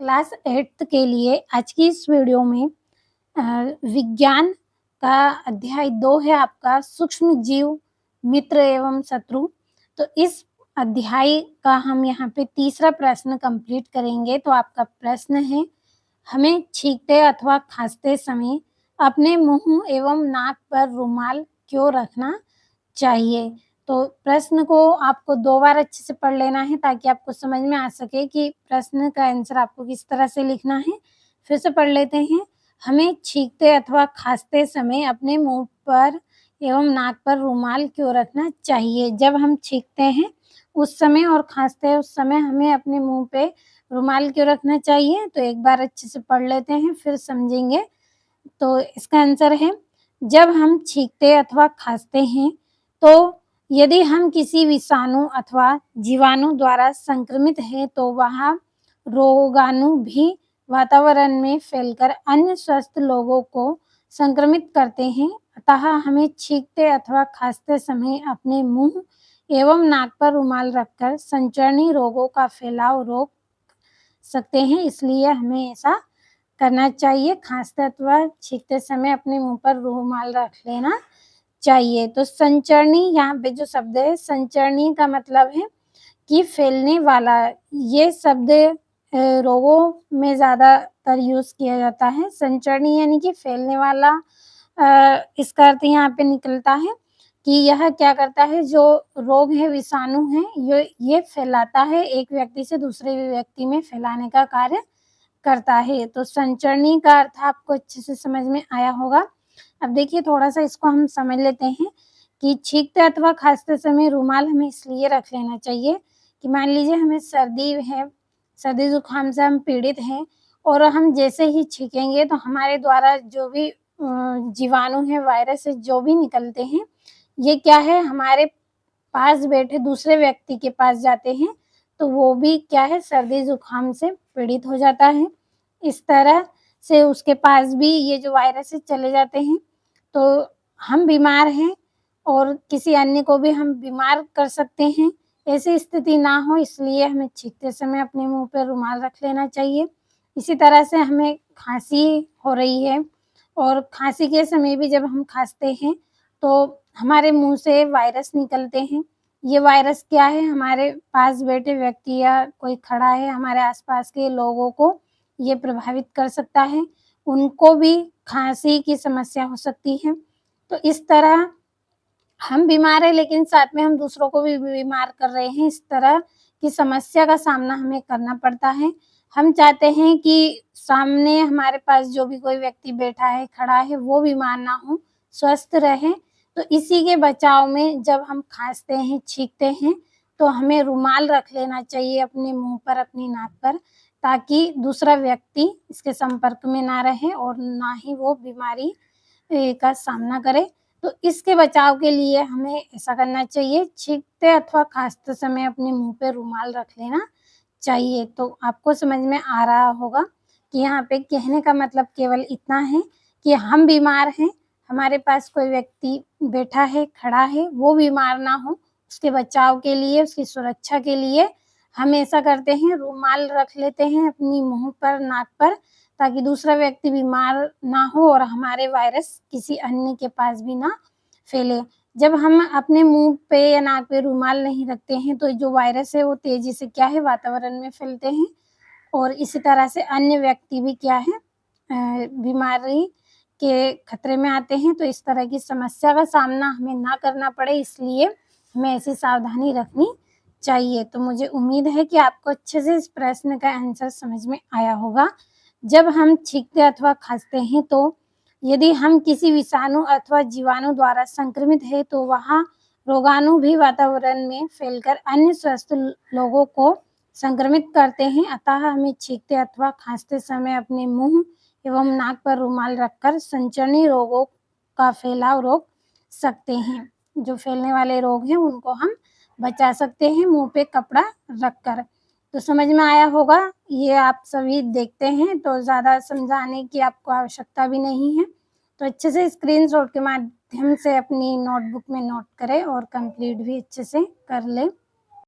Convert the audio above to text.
Class 8th के लिए आज की इस वीडियो में विज्ञान का अध्याय 2 है आपका सूक्ष्म जीव मित्र एवं शत्रु। तो इस अध्याय का हम यहाँ पे तीसरा प्रश्न कंप्लीट करेंगे। तो आपका प्रश्न है, हमें छींकते अथवा खांसते समय अपने मुंह एवं नाक पर रुमाल क्यों रखना चाहिए। तो प्रश्न को आपको 2 बार अच्छे से पढ़ लेना है ताकि आपको समझ में आ सके कि प्रश्न का आंसर आपको किस तरह से लिखना है। फिर से पढ़ लेते हैं। हमें छींकते अथवा खांसते समय अपने मुंह पर एवं नाक पर रुमाल क्यों रखना चाहिए। जब हम छींकते हैं उस समय और खांसते हैं उस समय हमें अपने मुंह पे रुमाल क्यों रखना चाहिए। तो एक बार अच्छे से पढ़ लेते हैं फिर समझेंगे। तो इसका आंसर है, जब हम छींकते अथवा खांसते हैं तो यदि हम किसी विषाणु अथवा जीवाणु द्वारा संक्रमित हैं तो वह रोगाणु भी वातावरण में फैलकर अन्य स्वस्थ लोगों को संक्रमित करते हैं। अतः हमें छींकते अथवा खांसते समय अपने मुंह एवं नाक पर रुमाल रखकर संचरणीय रोगों का फैलाव रोक सकते हैं, इसलिए हमें ऐसा करना चाहिए। खांसते अथवा छींकते समय अपने मुंह पर रुमाल रख लेना चाहिए। तो संचरणीय, यहाँ पे जो शब्द है संचरणीय का मतलब है कि फैलने वाला। ये शब्द रोगों में ज़्यादातर यूज़ किया जाता है। संचरणीय यानी कि फैलने वाला। इसका अर्थ यहाँ पे निकलता है कि यह क्या करता है, जो रोग है, विषाणु है, ये फैलाता है, एक व्यक्ति से दूसरे व्यक्ति में फैलाने का कार्य करता है। तो संचरणीय का अर्थ आपको अच्छे से समझ में आया होगा। अब देखिए थोड़ा सा इसको हम समझ लेते हैं कि छींकते अथवा खांसते समय रुमाल हमें इसलिए रख लेना चाहिए कि मान लीजिए हमें सर्दी है, सर्दी जुकाम से हम पीड़ित हैं और हम जैसे ही छींकेंगे तो हमारे द्वारा जो भी जीवाणु है, वायरस है, जो भी निकलते हैं, ये क्या है, हमारे पास बैठे दूसरे व्यक्ति के पास जाते हैं तो वो भी क्या है, सर्दी जुकाम से पीड़ित हो जाता है। इस तरह से उसके पास भी ये जो वायरस है चले जाते हैं। तो हम बीमार हैं और किसी अन्य को भी हम बीमार कर सकते हैं। ऐसी स्थिति ना हो इसलिए हमें छींकते समय अपने मुंह पर रुमाल रख लेना चाहिए। इसी तरह से हमें खांसी हो रही है और खांसी के समय भी जब हम खांसते हैं तो हमारे मुंह से वायरस निकलते हैं। ये वायरस क्या है, हमारे पास बैठे व्यक्ति या कोई खड़ा है, हमारे आसपास के लोगों को ये प्रभावित कर सकता है, उनको भी खांसी की समस्या हो सकती है। तो इस तरह हम बीमार हैं लेकिन साथ में हम दूसरों को भी बीमार कर रहे हैं। इस तरह की समस्या का सामना हमें करना पड़ता है। हम चाहते हैं कि सामने हमारे पास जो भी कोई व्यक्ति बैठा है, खड़ा है, वो बीमार ना हो, स्वस्थ रहे। तो इसी के बचाव में जब हम खांसते हैं, छींकते हैं तो हमें रुमाल रख लेना चाहिए अपने मुंह पर, अपनी नाक पर, ताकि दूसरा व्यक्ति इसके संपर्क में ना रहे और ना ही वो बीमारी का सामना करे। तो इसके बचाव के लिए हमें ऐसा करना चाहिए, छींकते अथवा खांसते समय अपने मुंह पे रुमाल रख लेना चाहिए। तो आपको समझ में आ रहा होगा कि यहाँ पे कहने का मतलब केवल इतना है कि हम बीमार हैं, हमारे पास कोई व्यक्ति बैठा है, खड़ा है, वो बीमार ना हो, उसके बचाव के लिए, उसकी सुरक्षा के लिए हम ऐसा करते हैं, रुमाल रख लेते हैं अपनी मुंह पर, नाक पर, ताकि दूसरा व्यक्ति बीमार ना हो और हमारे वायरस किसी अन्य के पास भी ना फैले। जब हम अपने मुंह पे या नाक पे रुमाल नहीं रखते हैं तो जो वायरस है वो तेजी से क्या है, वातावरण में फैलते हैं और इसी तरह से अन्य व्यक्ति भी क्या है, बीमारी के खतरे में आते हैं। तो इस तरह की समस्या का सामना हमें ना करना पड़े, इसलिए हमें ऐसी सावधानी रखनी चाहिए। तो मुझे उम्मीद है कि आपको अच्छे से इस प्रश्न का आंसर समझ में आया होगा। जब हम छींकते अथवा खांसते हैं तो यदि हम किसी विषाणु अथवा जीवाणु द्वारा संक्रमित है तो वह रोगाणु भी वातावरण में फैलकर अन्य स्वस्थ लोगों को संक्रमित करते हैं। अतः हमें छींकते अथवा खांसते समय अपने मुंह एवं नाक पर रुमाल रखकर संचरणीय रोगों का फैलाव रोक सकते हैं। जो फैलने वाले रोग हैं उनको हम बचा सकते हैं मुंह पे कपड़ा रखकर। तो समझ में आया होगा। ये आप सभी देखते हैं तो ज़्यादा समझाने की आपको आवश्यकता भी नहीं है। तो अच्छे से स्क्रीनशॉट के माध्यम से अपनी नोटबुक में नोट करें और कंप्लीट भी अच्छे से कर लें।